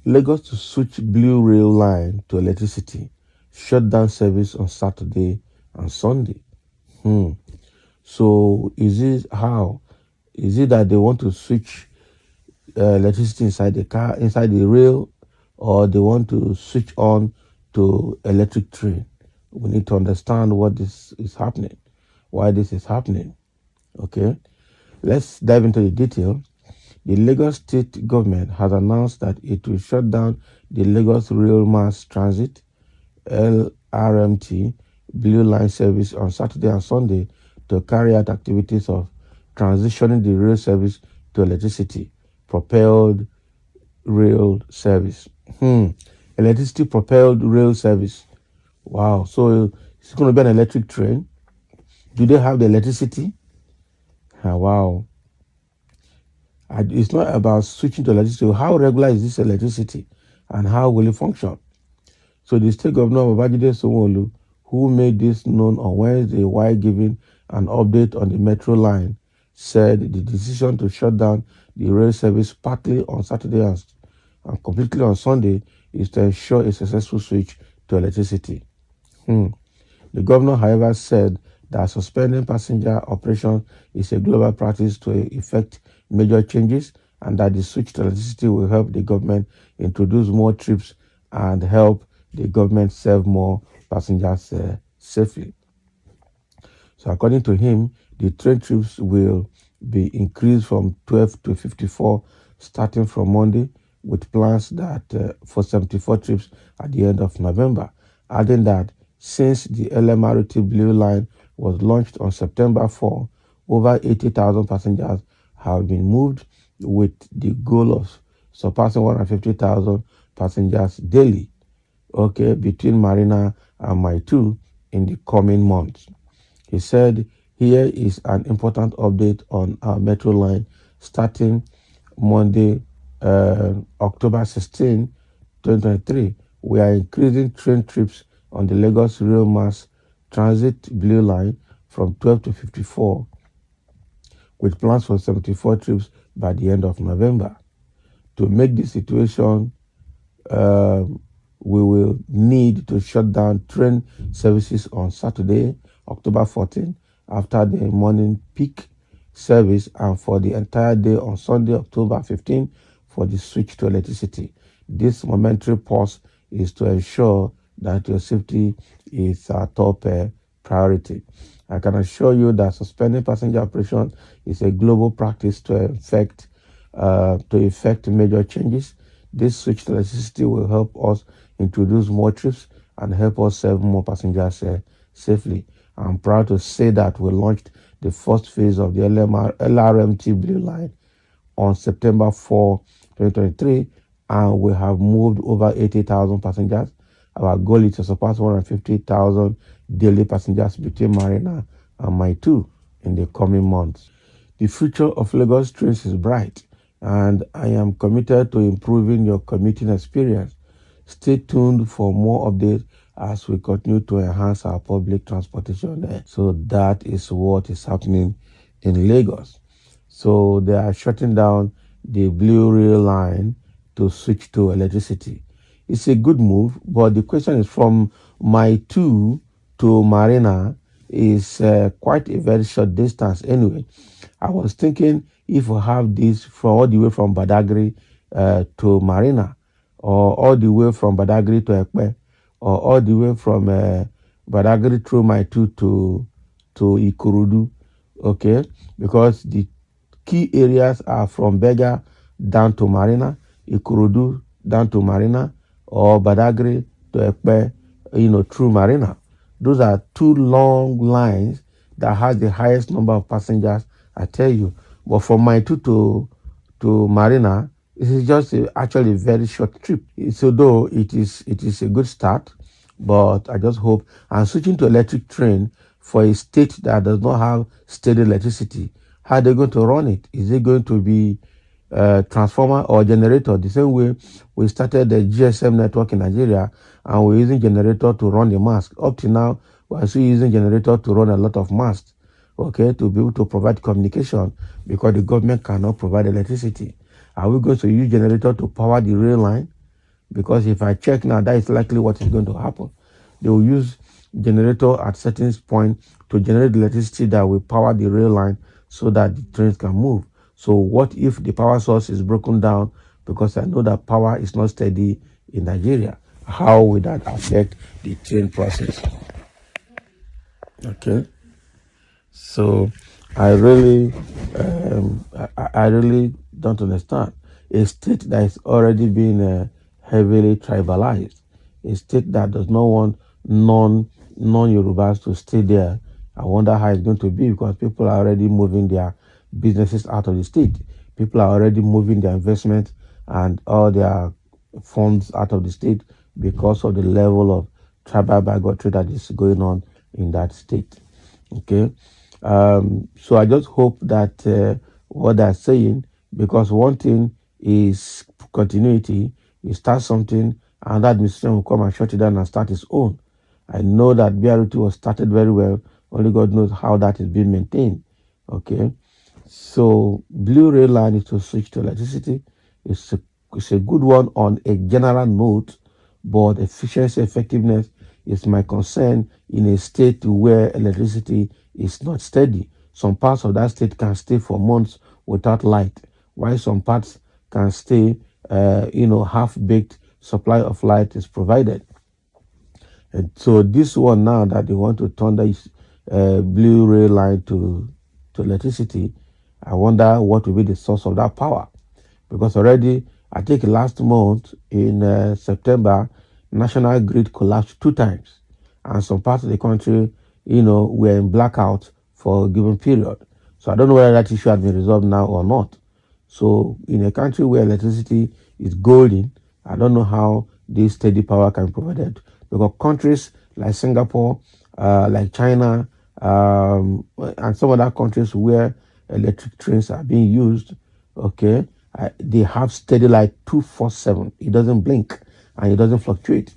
Lagos to switch blue rail line to electricity, shut down service on Saturday and Sunday. So is it how? Is it that they want to switch electricity inside the car, inside the rail, or they want to switch on to electric train? We need to understand what this is happening, why this is happening. Okay, let's dive into the detail. The Lagos state government has announced that it will shut down the Lagos Rail Mass Transit LRMT Blue Line service on Saturday and Sunday to carry out activities of transitioning the rail service to electricity propelled rail service. Electricity propelled rail service. Wow. So it's going to be an electric train. Do they have the electricity? Wow. It's not about switching to electricity. How regular is this electricity and how will it function? So the state governor of Babajide Sanwo-Olu, who made this known on Wednesday while giving an update on the metro line, said the decision to shut down the rail service partly on Saturday and completely on Sunday is to ensure a successful switch to electricity. The governor, however, said that suspending passenger operations is a global practice to effect major changes and that the switch to electricity will help the government introduce more trips and help the government serve more passengers safely. So according to him, the train trips will be increased from 12 to 54 starting from Monday, with plans that for 74 trips at the end of November, adding that since the LMRT Blue Line was launched on September 4, over 80,000 passengers have been moved with the goal of surpassing 150,000 passengers daily, between Marina and Mile 2 in the coming months. He said, here is an important update on our metro line starting Monday, October 16, 2023. We are increasing train trips on the Lagos Rail Mass Transit Blue Line from 12 to 54, with plans for 74 trips by the end of November. To make the situation, we will need to shut down train services on Saturday, October 14, after the morning peak service, and for the entire day on Sunday, October 15, for the switch to electricity. This momentary pause is to ensure that your safety is our top priority. I can assure you that suspending passenger operation is a global practice to effect major changes. This switch to electricity will help us introduce more trips and help us serve more passengers safely. I'm proud to say that we launched the first phase of the LRMT Blue Line on September 4, 2023, and we have moved over 80,000 passengers. Our goal is to surpass 150,000 daily passengers between Marina and Mile 2 in the coming months. The future of Lagos trains is bright, and I am committed to improving your commuting experience. Stay tuned for more updates as we continue to enhance our public transportation. So that is what is happening in Lagos. So they are shutting down the Blue Rail line to switch to electricity. It's a good move, but the question is, from Mile 2 to Marina is quite a very short distance anyway. I was thinking if we have this from all the way from Badagry to Marina, or all the way from Badagry to Ekpe, or all the way from Badagry through Mile 2 to Ikorodu, because the key areas are from Bega down to Marina, Ikorodu down to Marina, or Badagry to Ekpe, through Marina. Those are two long lines that has the highest number of passengers, I tell you. But from Mile 2 to Marina, it is just actually a very short trip. So though it is a good start, but I just hope, and switching to electric train for a state that does not have steady electricity, how are they going to run it? Is it going to be transformer or generator? The same way we started the GSM network in Nigeria and we're using generator to run the mast. Up to now, we're still using generator to run a lot of masts, to be able to provide communication, because the government cannot provide electricity. Are we going to use generator to power the rail line? because if I check now, that is likely what is going to happen. They will use generator at certain point to generate the electricity that will power the rail line so that the trains can move. So what if the power source is broken down? Because I know that power is not steady in Nigeria. How will that affect the train process? Okay. So I really, I really don't understand. A state that is already being heavily tribalized, a state that does not want non-Yorubas to stay there. I wonder how it's going to be, because people are already moving their businesses out of the state. People are already moving their investment and all their funds out of the state because of the level of tribal bigotry that is going on in that state. Okay. So I just hope that what they're saying, because one thing is continuity. You start something, and that administration will come and shut it down and start its own. I know that BRT was started very well. Only God knows how that is being maintained. Okay. So blue rail line is to switch to electricity. It's a good one on a general note, but efficiency, effectiveness is my concern in a state where electricity is not steady. Some parts of that state can stay for months without light, while some parts can stay, half-baked supply of light is provided. And so this one now that they want to turn this blue rail line to electricity, I wonder what will be the source of that power. Because already, I think last month in September, national grid collapsed 2 times, and some parts of the country, were in blackout for a given period. So I don't know whether that issue has been resolved now or not. So in a country where electricity is golden, I don't know how this steady power can be provided, because countries like Singapore, like China, and some other countries where electric trains are being used, okay, they have steady light 247. It doesn't blink and it doesn't fluctuate.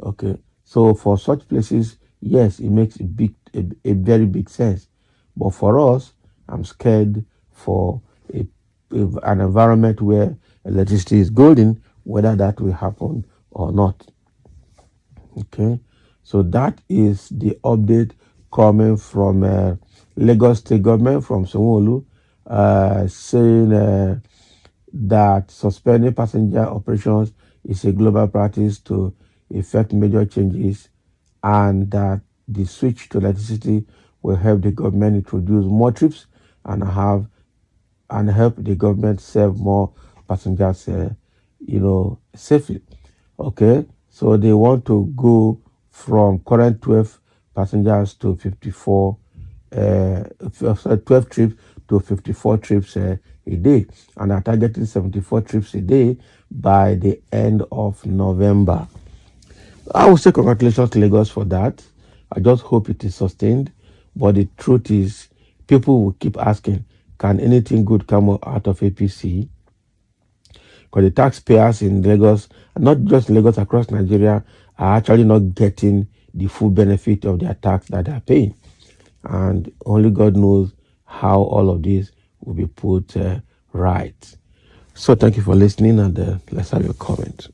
Okay, so for such places, yes, it makes a very big sense. But for us, I'm scared for an environment where electricity is golden, whether that will happen or not. Okay, so that is the update coming from Lagos State Government, from Sanwo-Olu, saying that suspending passenger operations is a global practice to effect major changes, and that the switch to electricity will help the government introduce more trips and help the government serve more passengers, safely. Okay, so they want to go from current 12 passengers to 54, 12 trips to 54 trips a day, and are targeting 74 trips a day by the end of November. I would say congratulations to Lagos for that. I just hope it is sustained. But the truth is, people will keep asking, can anything good come out of APC? Because the taxpayers in Lagos, and not just Lagos, across Nigeria, are actually not getting the full benefit of their tax that they are paying. And only God knows how all of this will be put right. So thank you for listening, and let's have your comment.